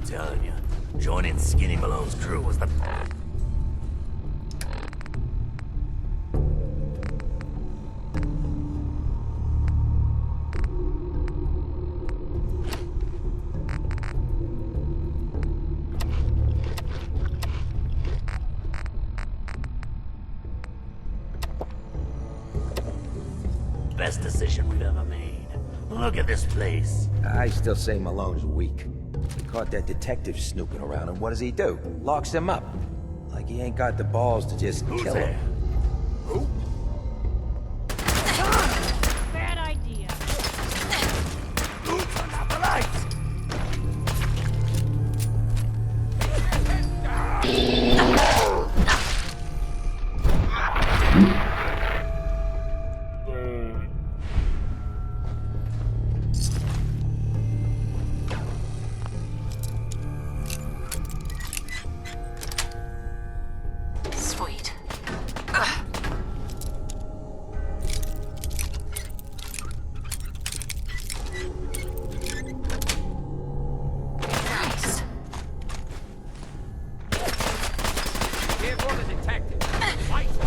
telling you, joining Skinny Malone's crew was the... best decision we've ever made. Look at this place. I still say Malone's weak. We caught that detective snooping around, and what does he do? Locks him up. Like he ain't got the balls to just Who's kill there? him. Who? Bad idea. Who turned out the lights? Sweet. Nice. Here for the detective. Lights.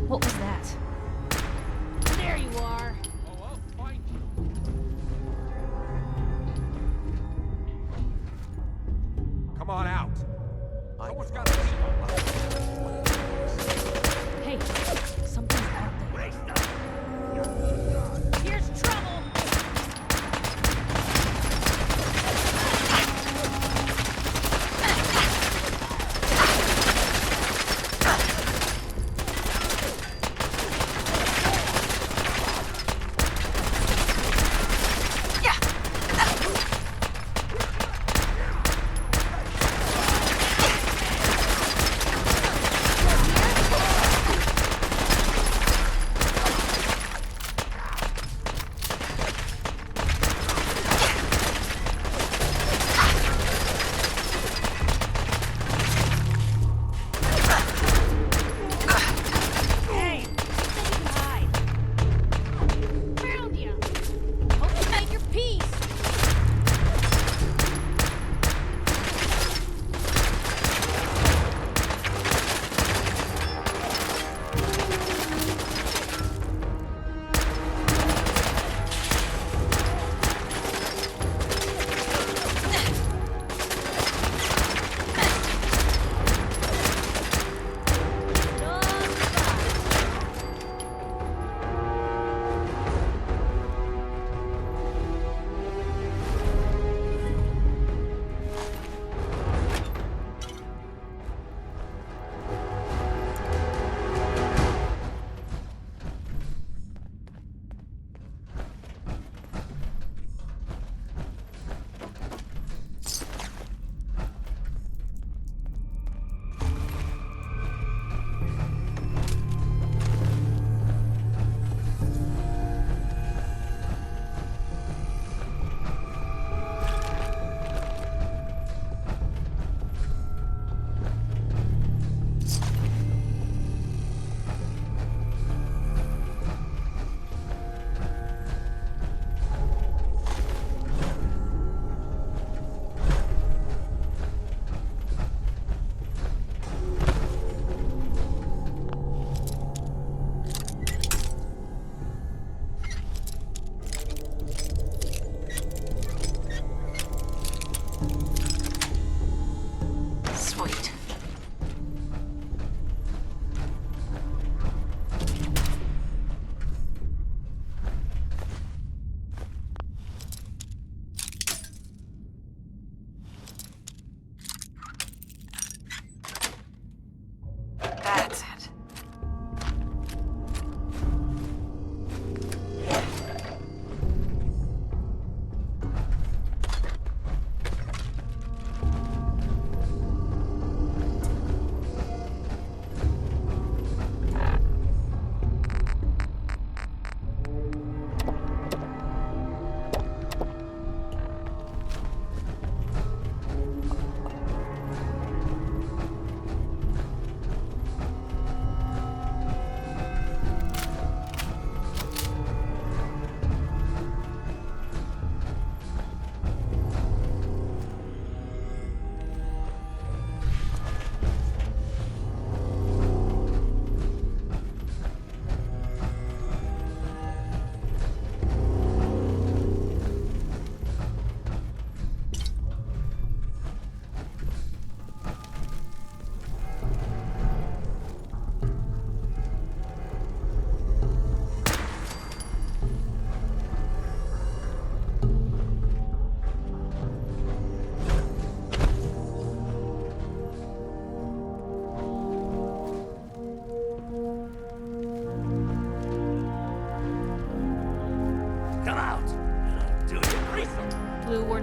What was that? There you are. Oh, I'll find you. Come on out. Someone's got to see. Hey, something's out there. Here's trouble.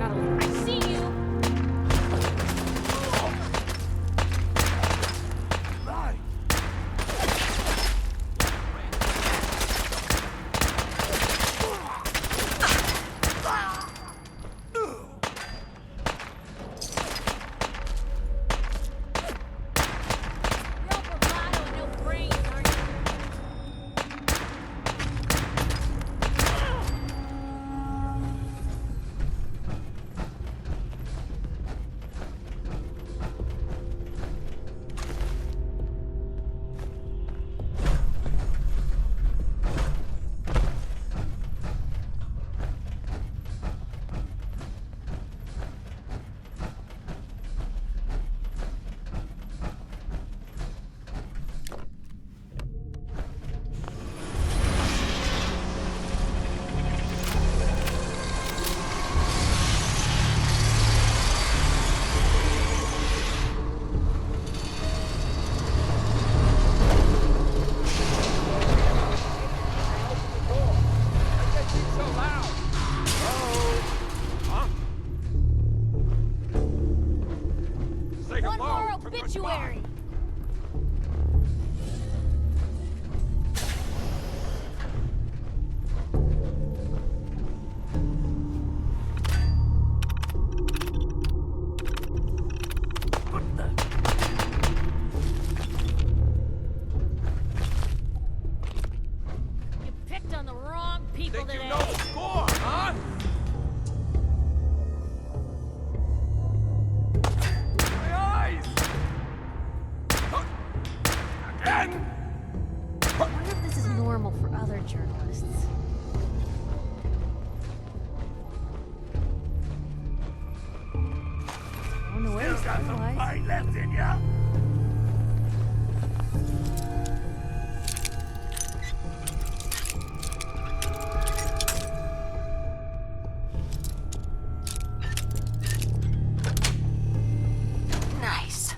are not alone. I see you! You're all bravado and no brains, aren't you? One more obituary! What the? You picked on the wrong people Think you today. know the score, huh? My eyes! Again! I wonder if this is normal for other journalists. Oh, no Still ways, got some otherwise. fight left in ya? Nice.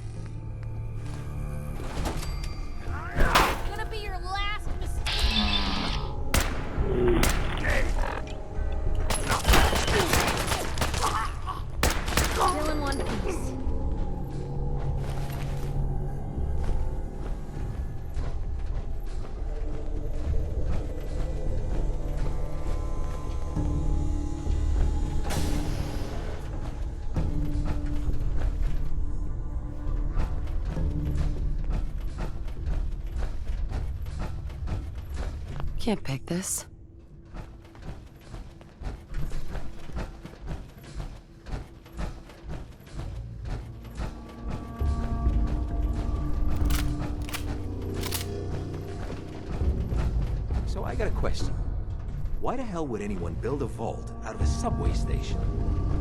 Gonna be your last mistake. Still in one piece. Can't pick this. So I got a question. Why the hell would anyone build a vault out of a subway station?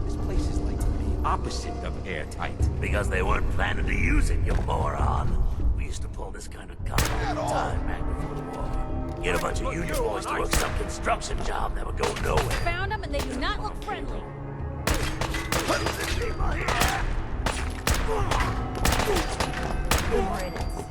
This place is like the opposite of airtight. Because they weren't planning to use it, you moron. We used to pull this kind of cover all the time back before the war. Get a bunch of union boys to work some construction job that would go nowhere. Found them and they do not look friendly. People here! Good riddance.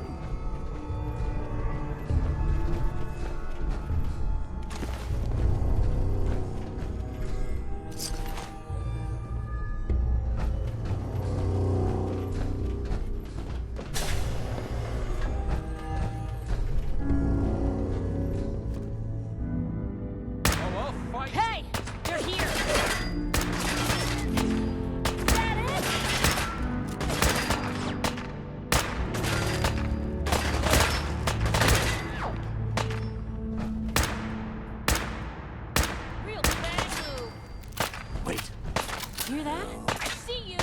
Oh, I'll fight. Hey! They're here! Is that it? Real bad move. Wait, Hear that? I see you!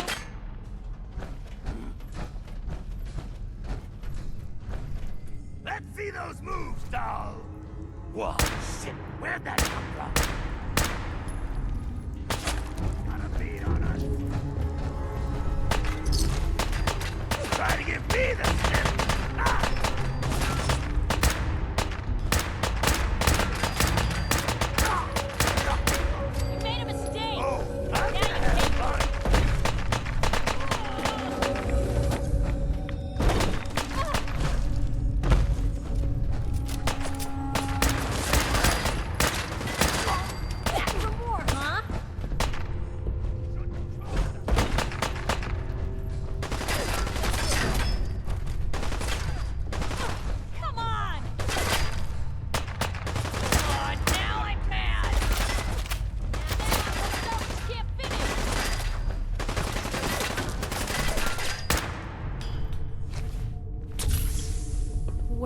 let's see those moves, doll! Whoa, shit, where'd that come from? Got a beat on us. Try to give me the slip! Ah! You made a mistake! Oh, Now I'm you gonna have take fun! back for more, huh?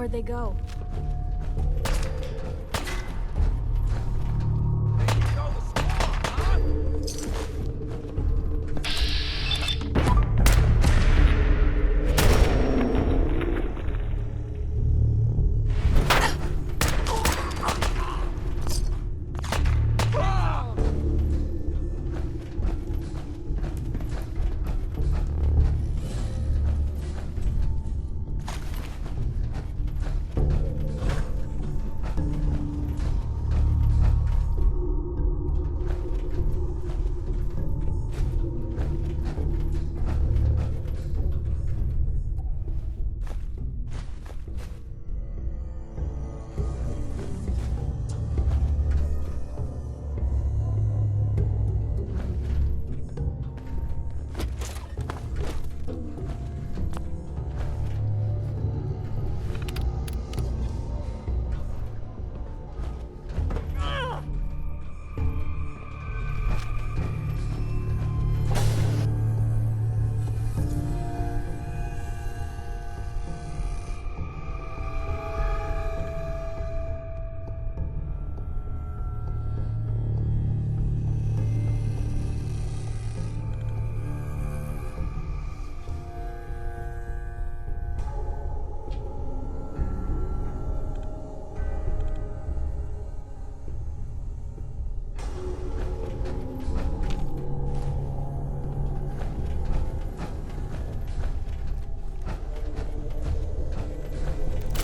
Where'd they go?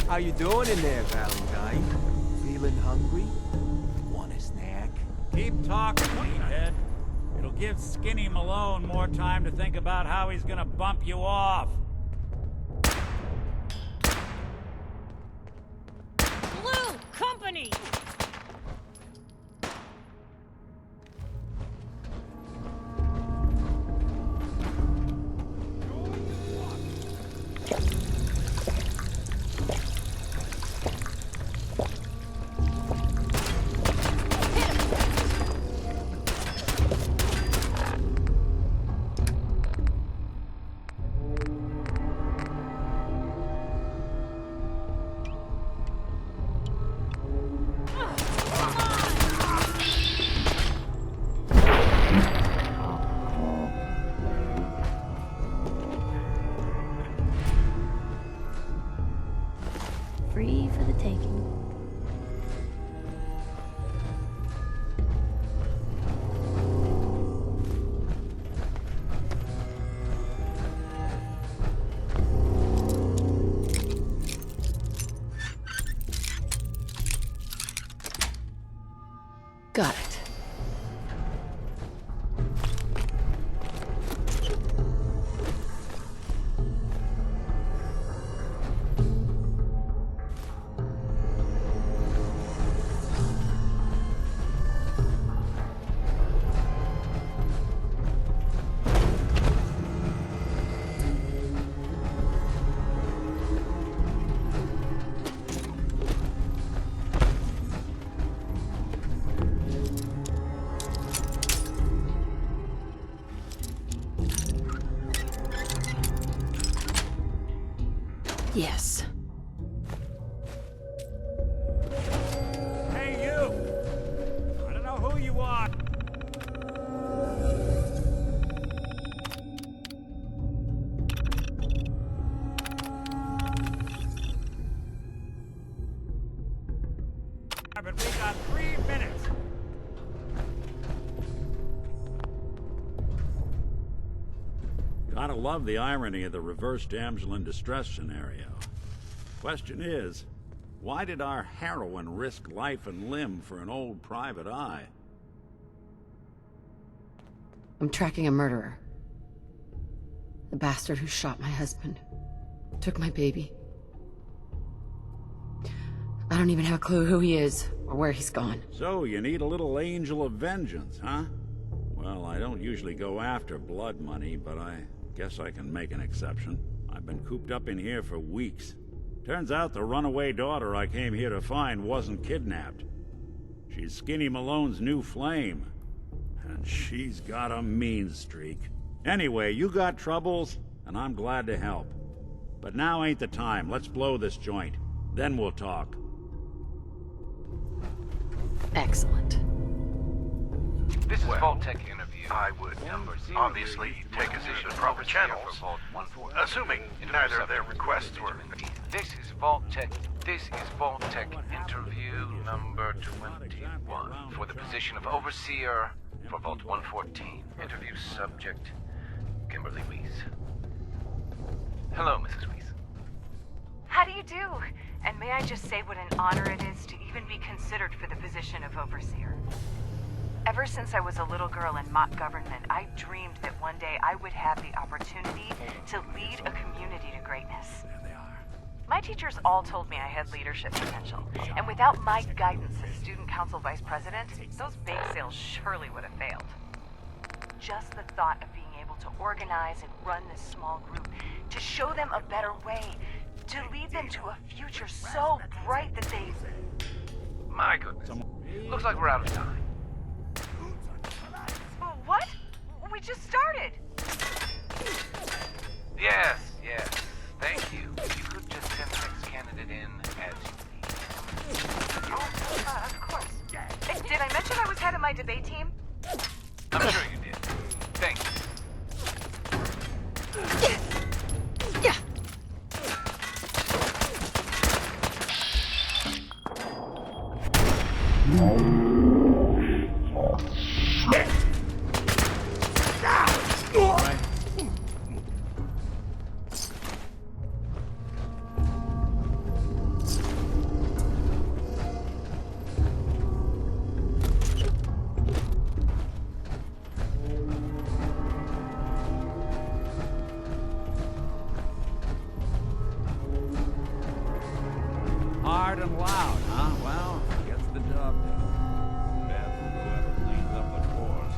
How you doing in there, Valentine? Feeling hungry? Want a snack? Keep talking, meathead. It'll give Skinny Malone more time to think about how he's gonna bump you off. Blue Company! Free for the taking. Got it. Yes. Hey, you! I don't know who you are. But we got 3 minutes. Gotta love the irony of the reverse damsel in distress scenario. Question is, why did our heroine risk life and limb for an old private eye? I'm tracking a murderer. The bastard who shot my husband. Took my baby. I don't even have a clue who he is, or where he's gone. So, you need a little angel of vengeance, huh? Well, I don't usually go after blood money, but I guess I can make an exception. I've been cooped up in here for weeks. Turns out the runaway daughter I came here to find wasn't kidnapped. She's Skinny Malone's new flame. And she's got a mean streak. Anyway, you got troubles, and I'm glad to help. But now ain't the time. Let's blow this joint. Then we'll talk. Excellent. This is Vault-Tec interview. I would obviously take us into the proper channels, assuming neither of their requests were... This is Vault-Tec. This is Vault-Tec interview number 21 for the position of Overseer for Vault 114. Interview subject, Kimberly Weiss. Hello, Mrs. Weiss. How do you do? And may I just say what an honor it is to even be considered for the position of Overseer. Ever since I was a little girl in mock government, I dreamed that one day I would have the opportunity to lead a community to greatness. My teachers all told me I had leadership potential, and without my guidance as student council vice president, those bake sales surely would have failed. Just the thought of being able to organize and run this small group, to show them a better way, to lead them to a future so bright that they... My goodness. Looks like we're out of time. What? We just started! Yes. Thank you. You could just send the next candidate in as you need. Oh, of course. Did I mention I was head of my debate team? I'm sure you did. Thank you. Yeah. Hard and loud, huh? Well, gets the job done. Bad for whoever cleans up the floors.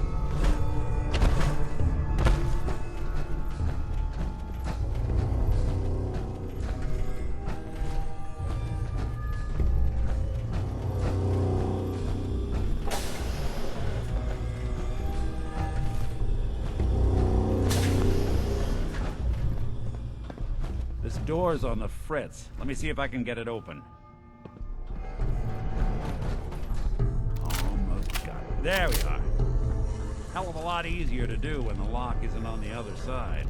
This door's on the fritz. Let me see if I can get it open. Almost got it. There we are. Hell of a lot easier to do when the lock isn't on the other side.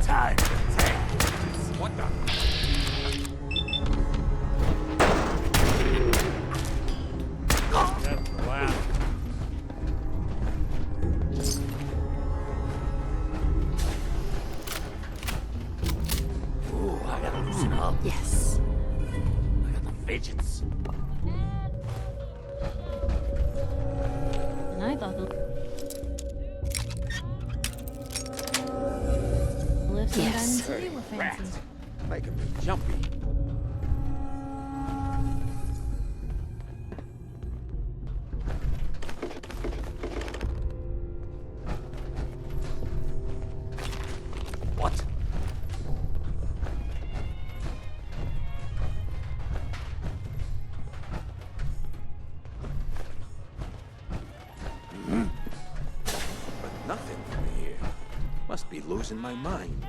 Time to take. What the? That's the last. Ooh, I gotta loosen up. Yes. I got the fidgets. And I thought the lifts and Yes. guns today were fancy. Making me jumpy. What? But nothing from here. Must be losing my mind.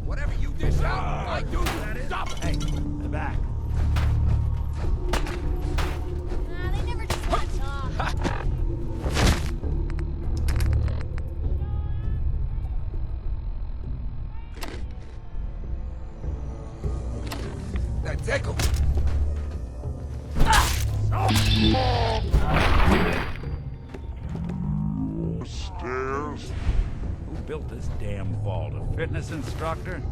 Whatever you dish out, I do. Stop it. Hey, the back. Nah, they never just want to talk. That tickle. Stairs? Who built this damn vault? A fitness instructor?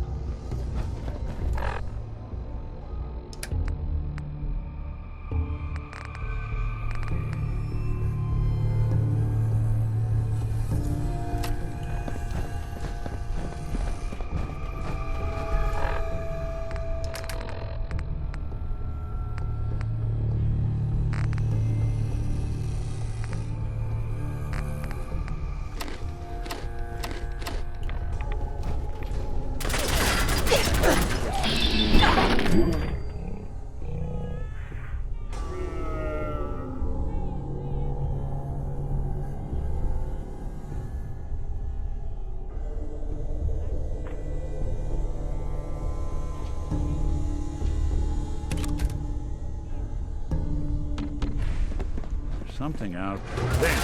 something out there.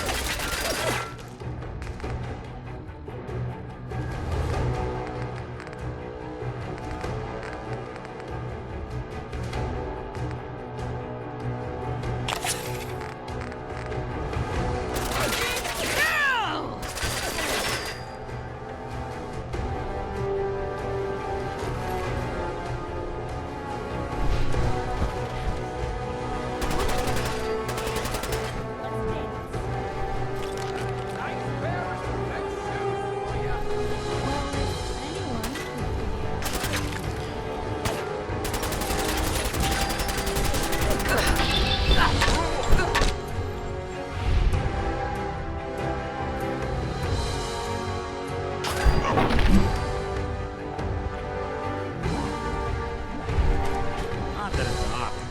Not that it's an option.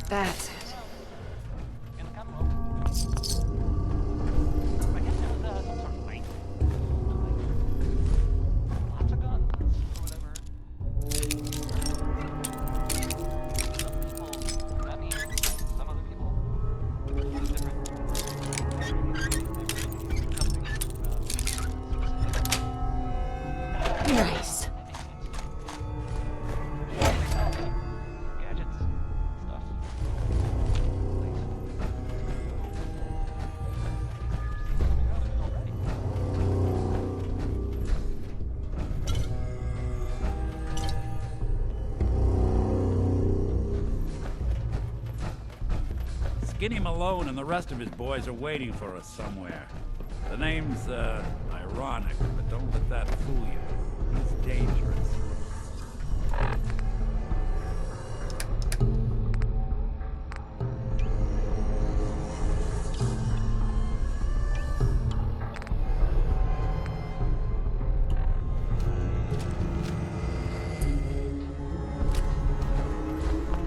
That's it. Nice. Skinny Malone and the rest of his boys are waiting for us somewhere. The name's, ironic, but don't let that fool you. He's dangerous.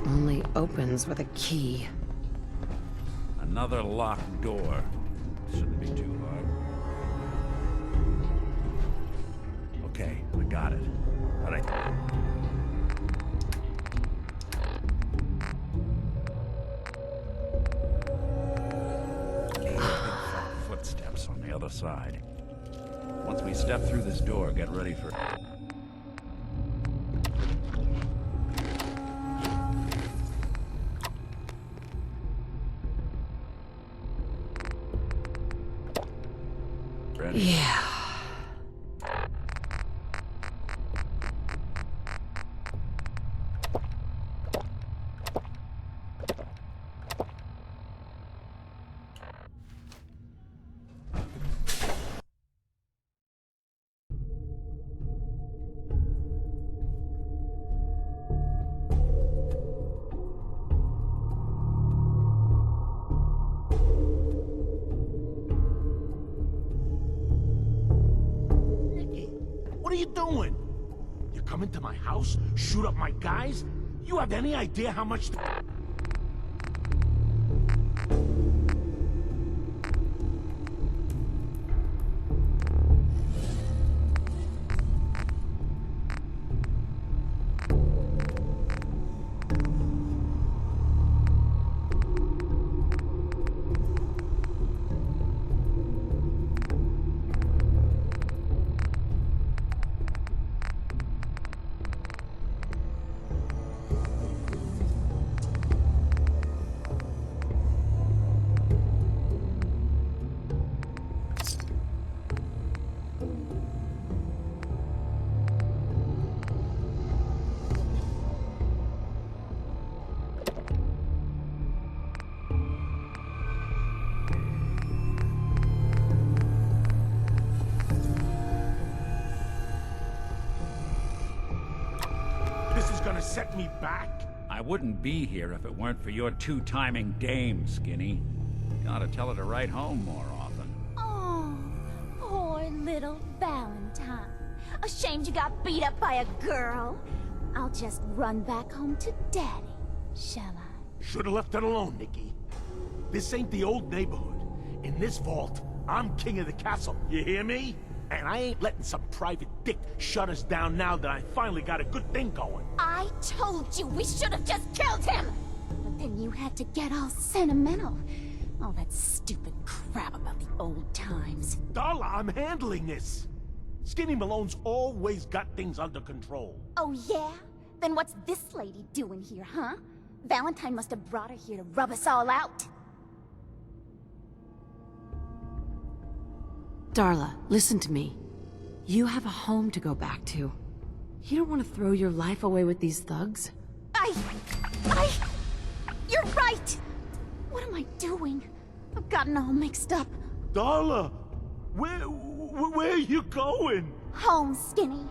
Only opens with a key. Another locked door. Shouldn't be too hard. Okay, I got it. All right. Footsteps on the other side. Once we step through this door, get ready for... Ready? Yeah. What are you doing? You come into my house, shoot up my guys? You have any idea how much... This is gonna set me back? I wouldn't be here if it weren't for your two-timing dame, Skinny. Gotta tell her to write home more often. Oh, poor little Valentine. Ashamed you got beat up by a girl? I'll just run back home to Daddy, shall I? Should've left it alone, Nikki. This ain't the old neighborhood. In this vault, I'm king of the castle, you hear me? And I ain't letting some private dick shut us down now that I finally got a good thing going. I told you we should have just killed him! But then you had to get all sentimental. All that stupid crap about the old times. Darla, I'm handling this. Skinny Malone's always got things under control. Oh yeah? Then what's this lady doing here, huh? Valentine must have brought her here to rub us all out. Darla, listen to me. You have a home to go back to. You don't want to throw your life away with these thugs? You're right! What am I doing? I've gotten all mixed up. Darla, where are you going? Home, Skinny.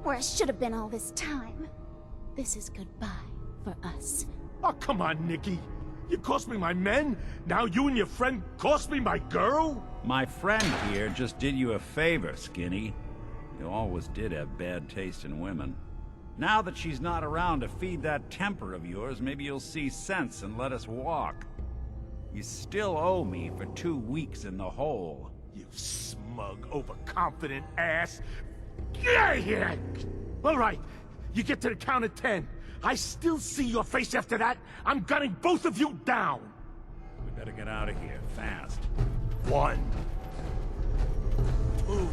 Where I should have been all this time. This is goodbye for us. Oh, come on, Nikki. You cost me my men, now you and your friend cost me my girl? My friend here just did you a favor, Skinny. You always did have bad taste in women. Now that she's not around to feed that temper of yours, maybe you'll see sense and let us walk. You still owe me for 2 weeks in the hole. You smug, overconfident ass. Get out of here! All right, you get to the count of 10. I still see your face after that. I'm gunning both of you down. We better get out of here, fast. 1, 2, 3.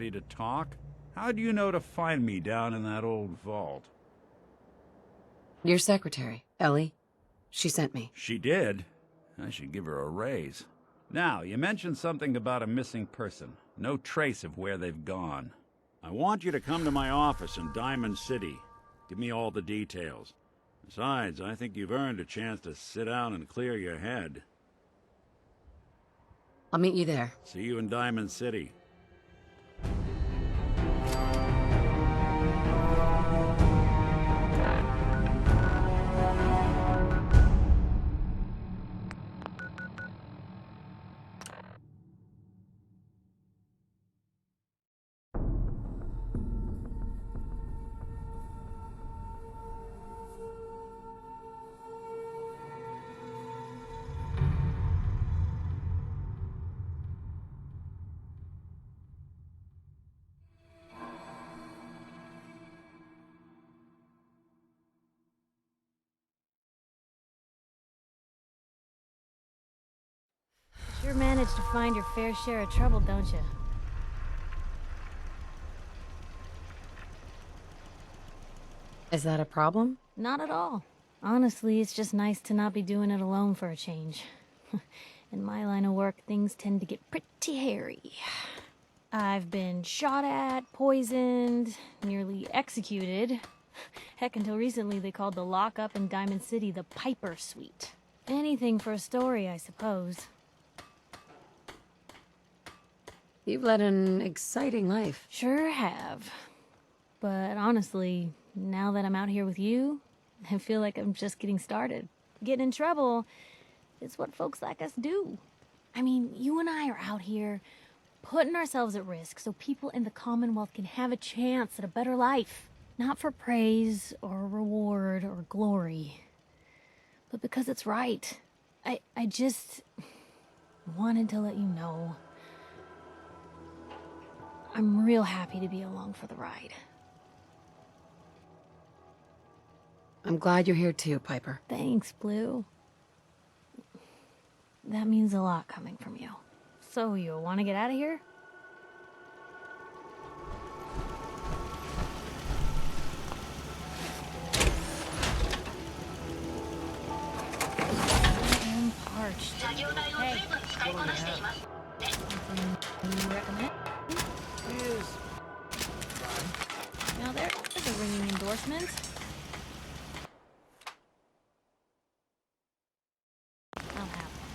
ready to talk? How do you know to find me down in that old vault? Your secretary, Ellie. She sent me. She did? I should give her a raise. Now, you mentioned something about a missing person. No trace of where they've gone. I want you to come to my office in Diamond City. Give me all the details. Besides, I think you've earned a chance to sit down and clear your head. I'll meet you there. See you in Diamond City. Sure managed to find your fair share of trouble, don't you? Is that a problem? Not at all. Honestly, it's just nice to not be doing it alone for a change. In my line of work, things tend to get pretty hairy. I've been shot at, poisoned, nearly executed. Heck, until recently they called the lockup in Diamond City the Piper Suite. Anything for a story, I suppose. You've led an exciting life. Sure have. But honestly, now that I'm out here with you, I feel like I'm just getting started. Getting in trouble is what folks like us do. I mean, you and I are out here putting ourselves at risk so people in the Commonwealth can have a chance at a better life. Not for praise or reward or glory, but because it's right. I just wanted to let you know I'm real happy to be along for the ride. I'm glad you're here too, Piper. Thanks, Blue. That means a lot coming from you. So, you want to get out of here? I'm parched. Hey, anything you recommend? Now there's a ringing endorsement. I'll have one.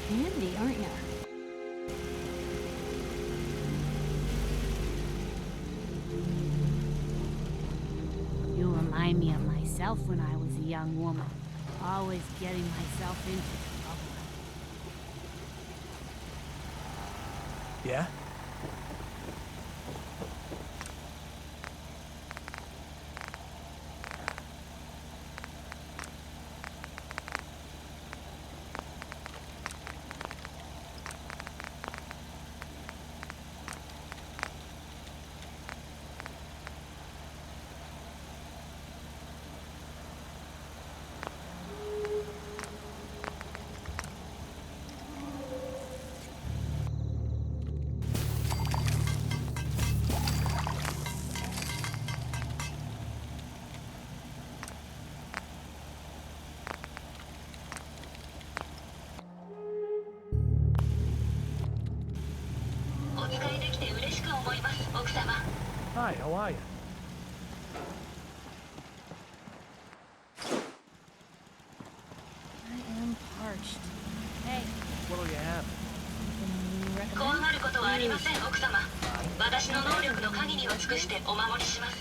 Handy, aren't you? You remind me of myself when I was a young woman. Always getting myself into trouble. Yeah? Hi, how are you? I am parched. Hey, What'll you have? can you 怖 recommend? がることはありません、奥様。私の能力の限りを尽くしてお守りします。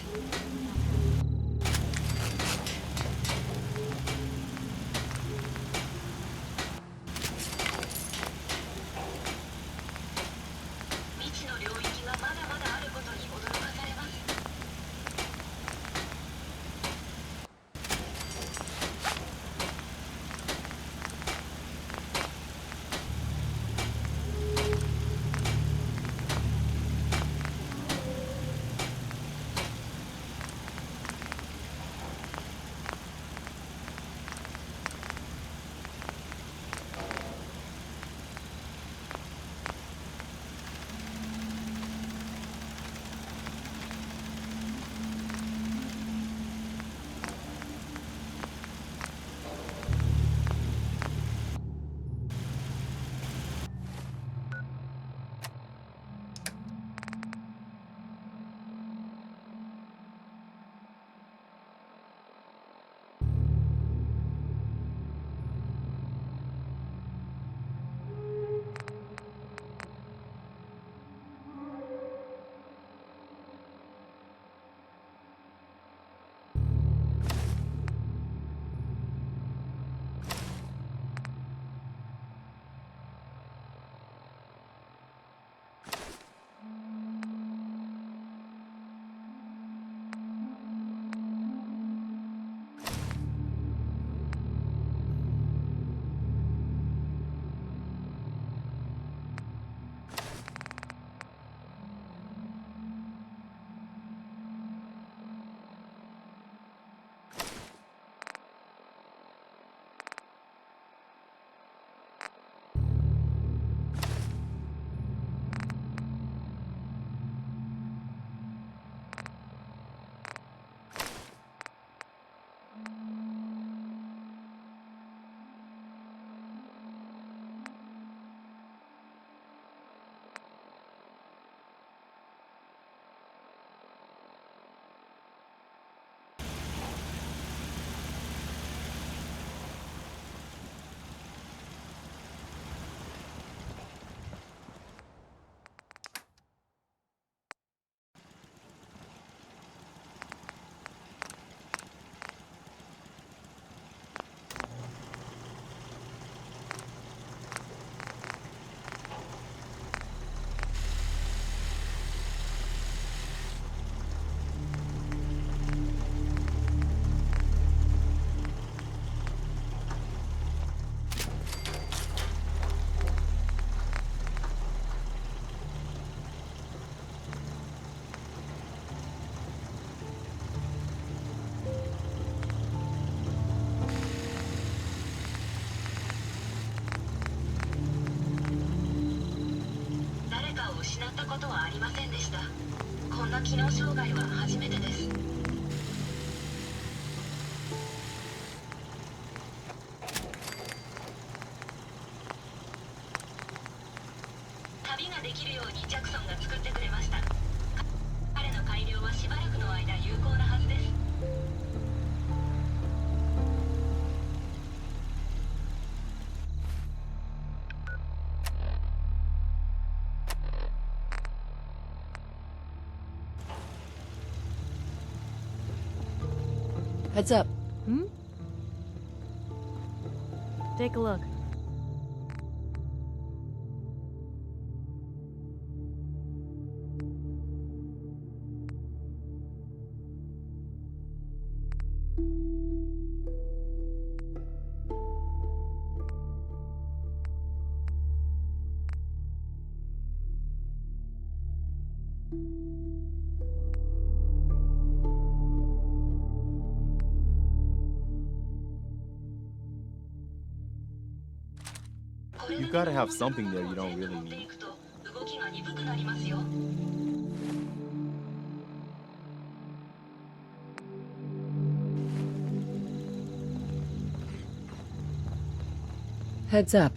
未知の領域がまだまだあることに驚かされます。失ったことはありませんでした。こんな機能障害は初めてです。旅ができるようにジャクソンが作ってくれました。彼の改良はしばらくの間有効なはずです。Heads up. Hmm? Take a look. You gotta have something there you don't really need. Heads up.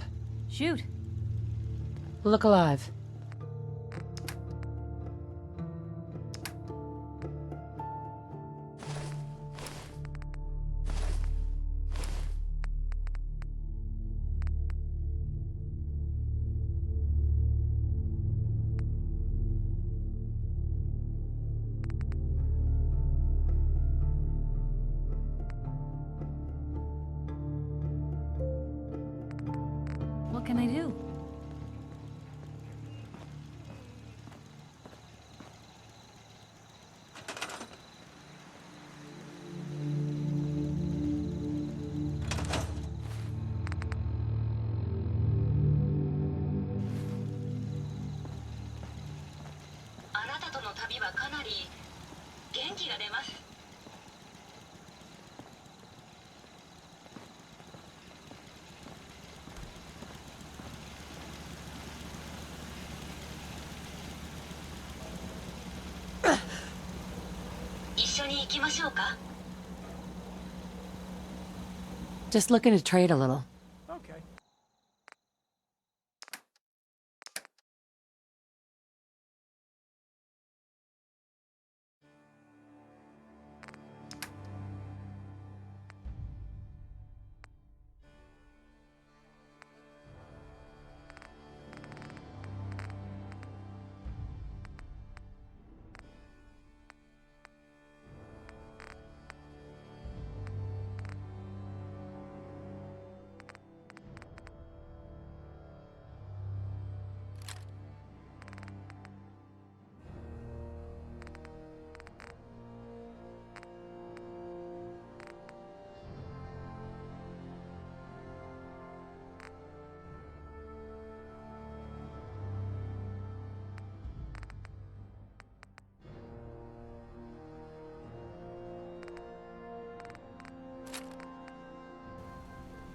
Shoot. Look alive. What can I do? Just looking to trade a little. Okay.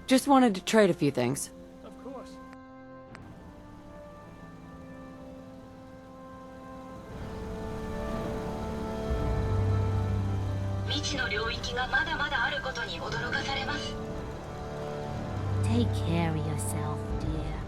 Just wanted to trade a few things. Of course. Take care of yourself, dear.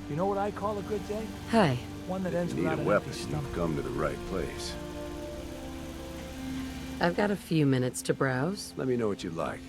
You know what I call a good day? Hey. One that ends If you need without a an weapon, empty stomach. you've come to the right place. I've got a few minutes to browse. Let me know what you like.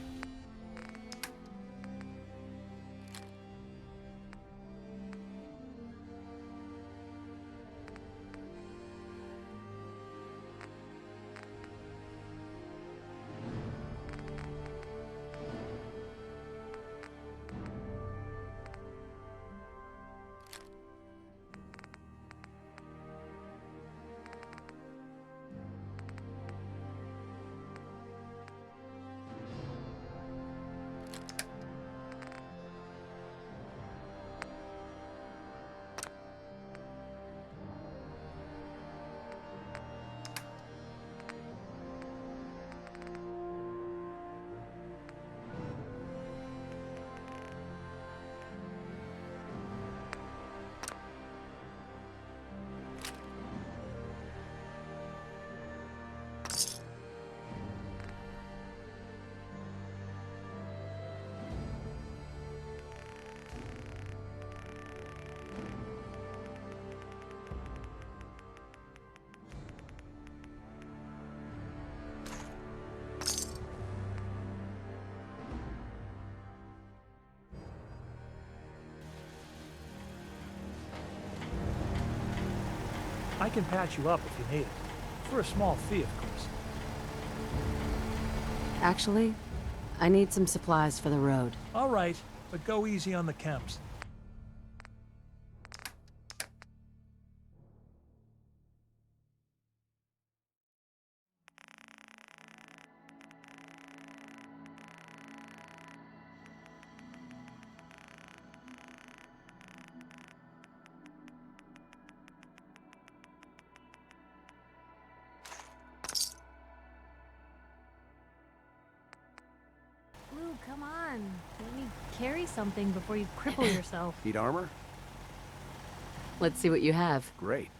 I can patch you up if you need it. For a small fee, of course. Actually, I need some supplies for the road. All right, but go easy on the chems. Lou, come on. Let me carry something before you cripple yourself. Need armor? Let's see what you have. Great.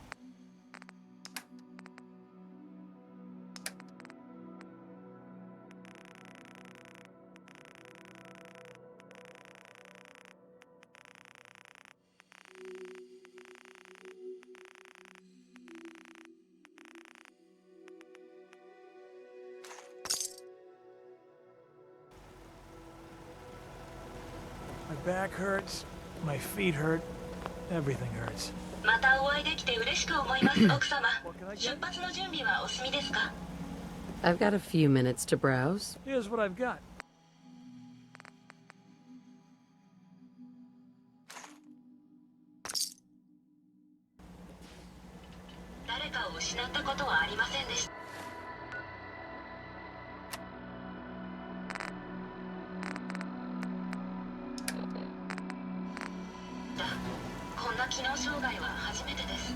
My back hurts. My feet hurt. Everything hurts. またお会いできて嬉しく思います、奥様。出発の準備はお済みですか？ I've got a few minutes to browse. Here's what I've got. 誰かを失ったことはありませんでした。こんな機能障害は初めてです。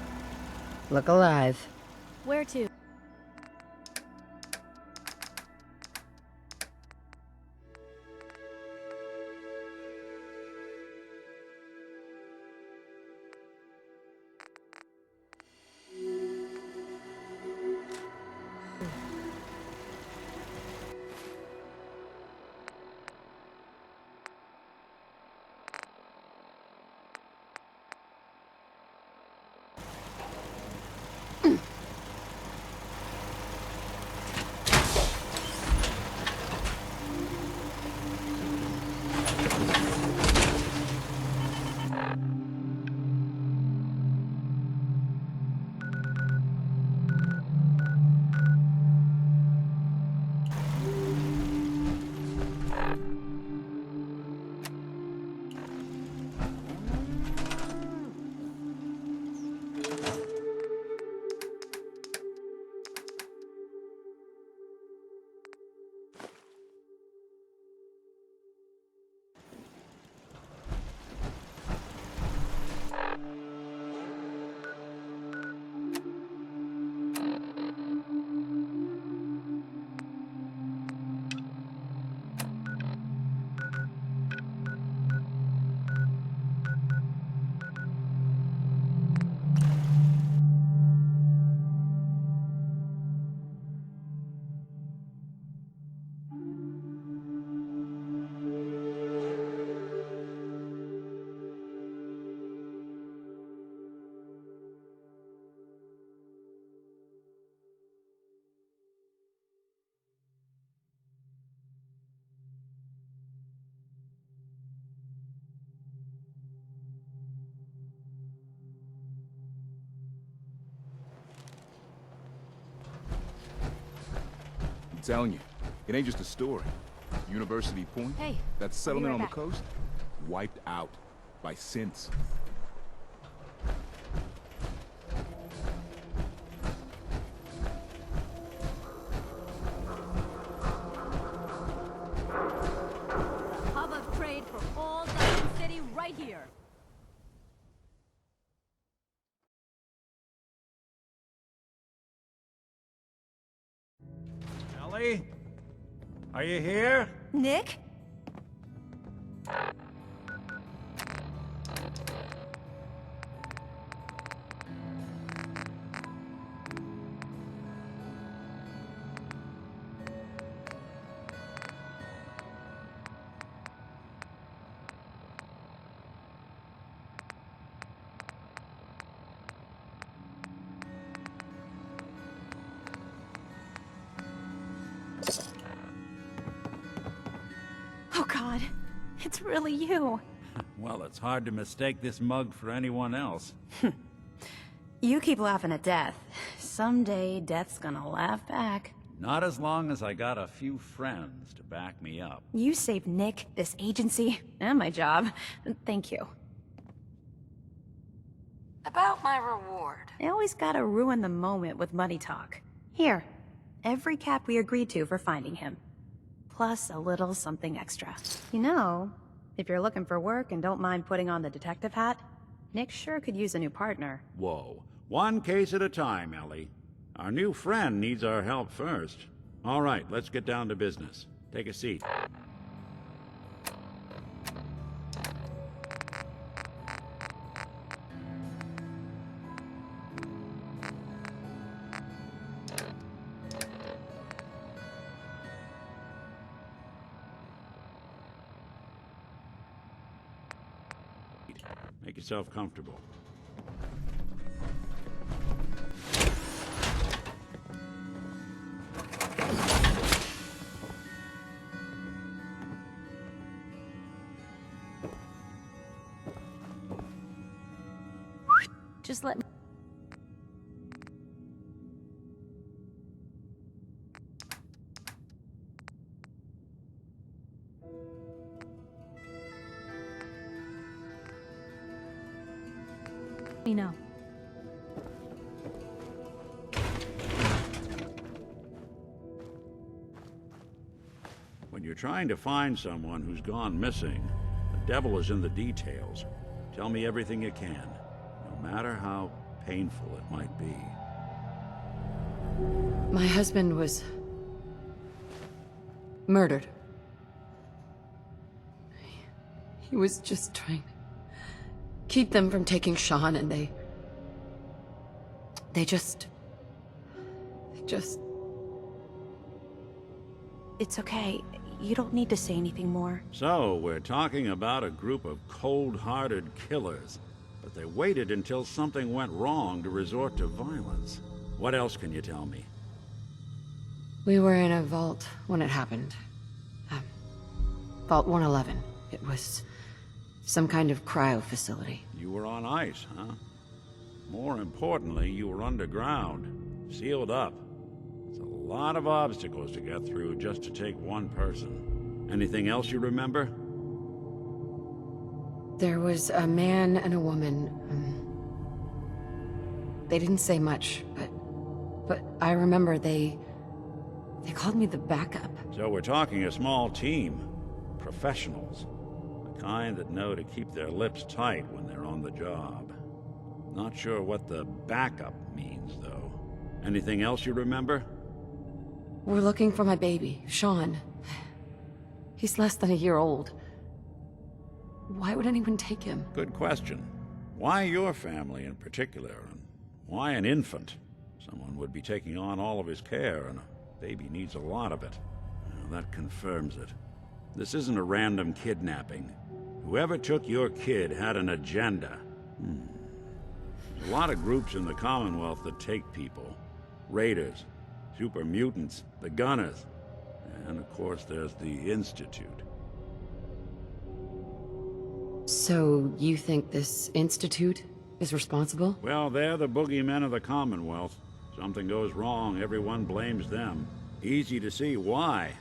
Look alive. Where to? I'm telling you, it ain't just a story. University Point, Hey, that settlement on the back. coast, wiped out by synths. Hub of trade for all Diamond City right here. Ellie? Are you here? Nick? Oh God, it's really you. Well, it's hard to mistake this mug for anyone else. You keep laughing at death. Someday, death's gonna laugh back. Not as long as I got a few friends to back me up. You saved Nick, this agency, and my job. Thank you. About my reward. I always gotta ruin the moment with money talk. Here, every cap we agreed to for finding him. Plus a little something extra. You know, if you're looking for work and don't mind putting on the detective hat, Nick sure could use a new partner. Whoa. One case at a time, Ellie. Our new friend needs our help first. All right, let's get down to business. Take a seat. Make yourself comfortable. Just let me know. When you're trying to find someone who's gone missing, the devil is in the details. Tell me everything you can, no matter how painful it might be. My husband was murdered. He was just trying to keep them from taking Sean, and they just... It's okay. You don't need to say anything more. So, we're talking about a group of cold-hearted killers, but they waited until something went wrong to resort to violence. What else can you tell me? We were in a vault when it happened. Vault 111. It was some kind of cryo facility. You were on ice, huh? More importantly, you were underground, sealed up. It's a lot of obstacles to get through just to take one person. Anything else you remember? There was a man and a woman. They didn't say much, but I remember they called me the backup. So we're talking a small team. Professionals. The kind that know to keep their lips tight when they're on the job. Not sure what the backup means, though. Anything else you remember? We're looking for my baby, Sean. He's less than a year old. Why would anyone take him? Good question. Why your family in particular? And why an infant? Someone would be taking on all of his care, and a baby needs a lot of it. Well, that confirms it. This isn't a random kidnapping. Whoever took your kid had an agenda. There's a lot of groups in the Commonwealth that take people. Raiders, super mutants, the Gunners, and of course there's the Institute. So you think this Institute is responsible? Well, they're the boogeymen of the Commonwealth. Something goes wrong, everyone blames them. Easy to see why.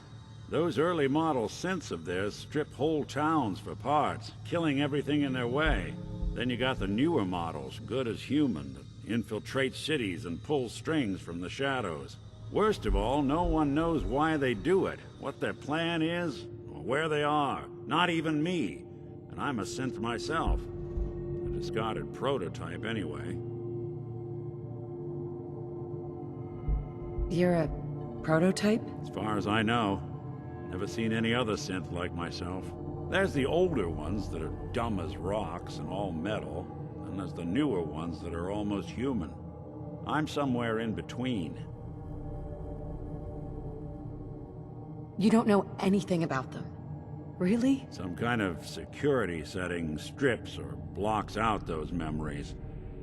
Those early model synths of theirs strip whole towns for parts, killing everything in their way. Then you got the newer models, good as human, that infiltrate cities and pull strings from the shadows. Worst of all, no one knows why they do it, what their plan is, or where they are. Not even me. And I'm a synth myself. A discarded prototype anyway. You're a prototype? As far as I know. Never seen any other synth like myself. There's the older ones that are dumb as rocks and all metal, and there's the newer ones that are almost human. I'm somewhere in between. You don't know anything about them. Really? Some kind of security setting strips or blocks out those memories.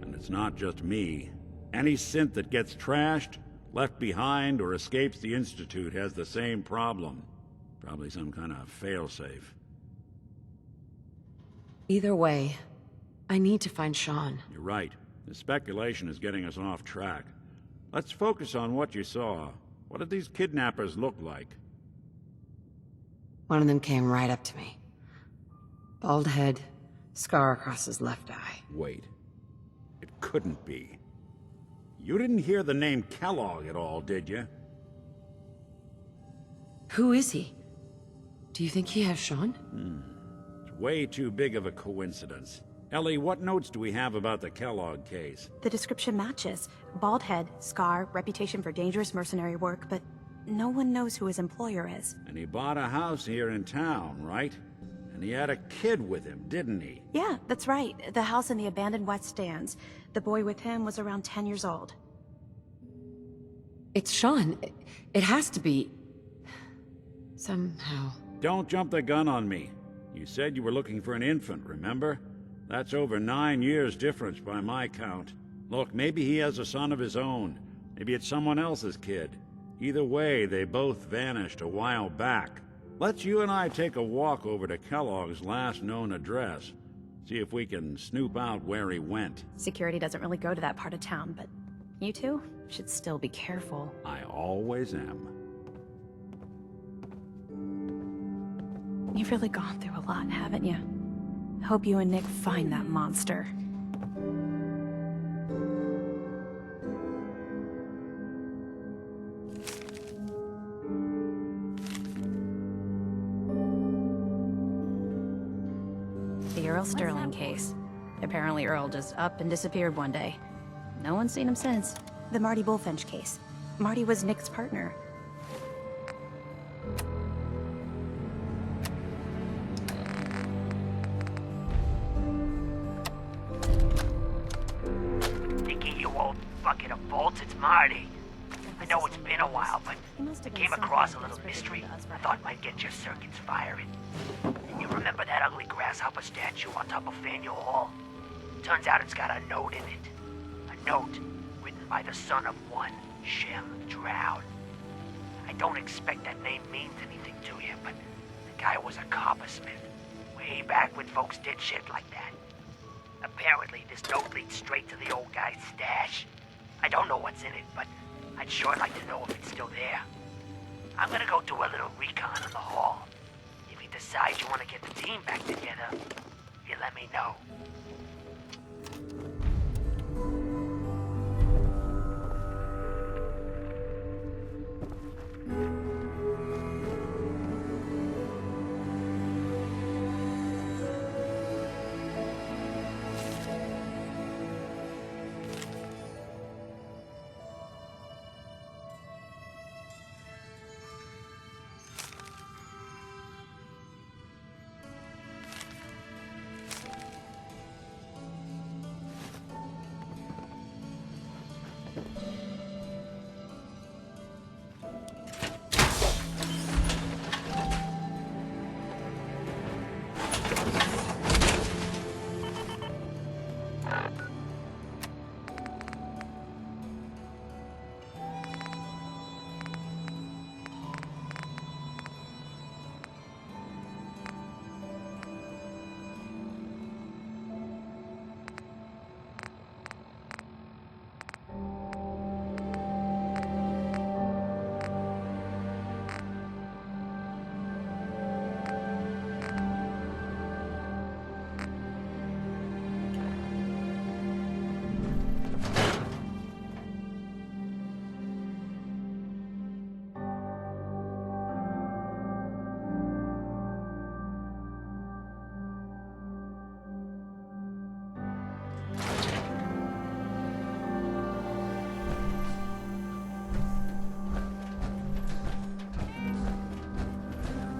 And it's not just me. Any synth that gets trashed, left behind, or escapes the Institute has the same problem. Probably some kind of failsafe. Either way, I need to find Sean. You're right. The speculation is getting us off track. Let's focus on what you saw. What did these kidnappers look like? One of them came right up to me. Bald head, scar across his left eye. Wait. It couldn't be. You didn't hear the name Kellogg at all, did you? Who is he? Do you think he has Sean? It's way too big of a coincidence. Ellie, what notes do we have about the Kellogg case? The description matches. Bald head, scar, reputation for dangerous mercenary work, but no one knows who his employer is. And he bought a house here in town, right? And he had a kid with him, didn't he? Yeah, that's right. The house in the abandoned West Stands. The boy with him was around 10 years old. It's Sean. It has to be. Somehow. Don't jump the gun on me. You said you were looking for an infant, remember? That's over 9 years difference by my count. Look, maybe he has a son of his own. Maybe it's someone else's kid. Either way, they both vanished a while back. Let's you and I take a walk over to Kellogg's last known address. See if we can snoop out where he went. Security doesn't really go to that part of town, but you two should still be careful. I always am. You've really gone through a lot, haven't you? I hope you and Nick find that monster. The Earl Sterling case. Apparently Earl just up and disappeared one day. No one's seen him since. The Marty Bullfinch case. Marty was Nick's partner. Nicky, you old bucket of bolts, it's Marty. I know it's been a while, but I came across a little mystery I thought might get your circuits firing. You remember that ugly grasshopper statue on top of Faneuil Hall? Turns out it's got a note in it. A note written by the son of one Shem Drown. I don't expect that name means anything to you, but the guy was a coppersmith. Way back when folks did shit like that. Apparently, this note leads straight to the old guy's stash. I don't know what's in it, but I'd sure like to know if it's still there. I'm gonna go do a little recon in the hall. If you decide you want to get the team back together, you let me know.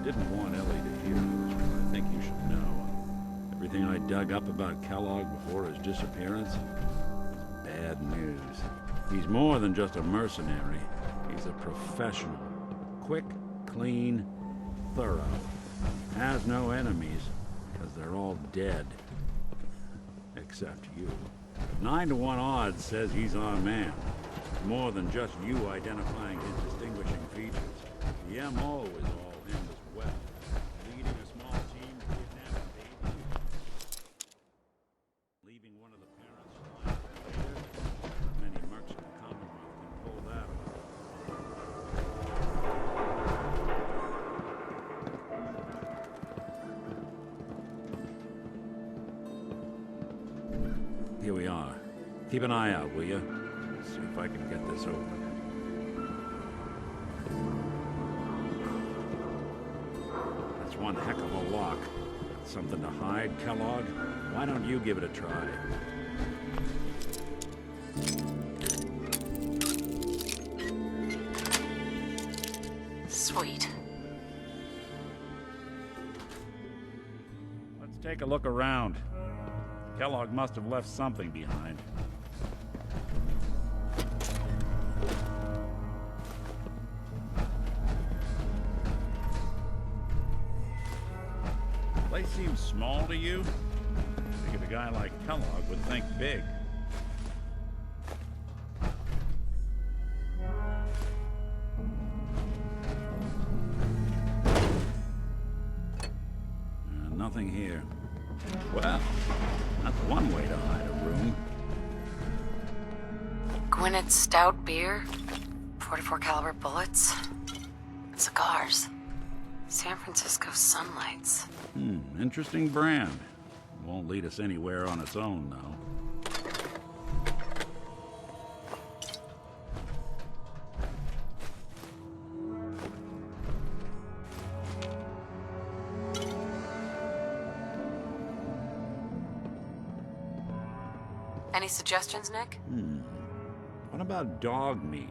Didn't want Ellie to hear this, but I think you should know. Everything I dug up about Kellogg before his disappearance is bad news. He's more than just a mercenary. He's a professional. Quick, clean, thorough. Has no enemies, because they're all dead. Except you. 9 to 1 odds says he's our man. More than just you identifying his distinguishing features. The MO is all him as well. Leading a small team to kidnap a baby. Leaving one of the parents flying for years. Many mercs in the Commonwealth can pull that off. Here we are. Keep an eye out, will you? See if I can get this open. That's one heck of a lock. Got something to hide, Kellogg? Why don't you give it a try? Sweet. Let's take a look around. Kellogg must have left something behind. Place seems small to you? Figured a guy like Kellogg would think big. Nothing here. Well, That's one way to hide a room. Gwinnett Stout beer, 44 caliber bullets, cigars, San Francisco Sunlights. Interesting brand. Won't lead us anywhere on its own, though. Any suggestions, Nick? What about dog meat?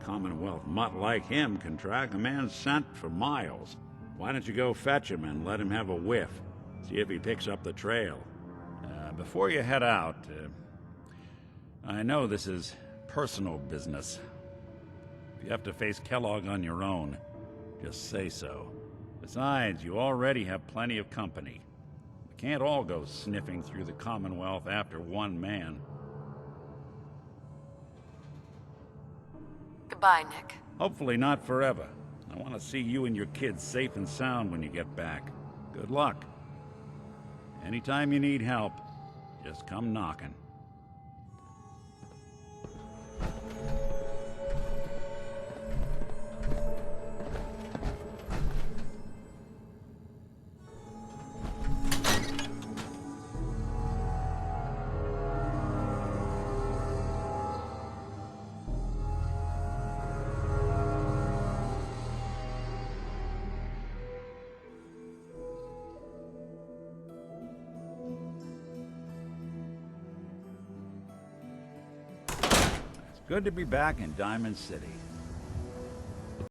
Commonwealth mutt like him can track a man's scent for miles. Why don't you go fetch him and let him have a whiff? See if he picks up the trail. Before you head out, I know this is personal business. If you have to face Kellogg on your own, just say so. Besides, you already have plenty of company. We can't all go sniffing through the Commonwealth after one man. Goodbye, Nick. Hopefully not forever. I want to see you and your kids safe and sound when you get back. Good luck. Anytime you need help, just come knocking. Good to be back in Diamond City.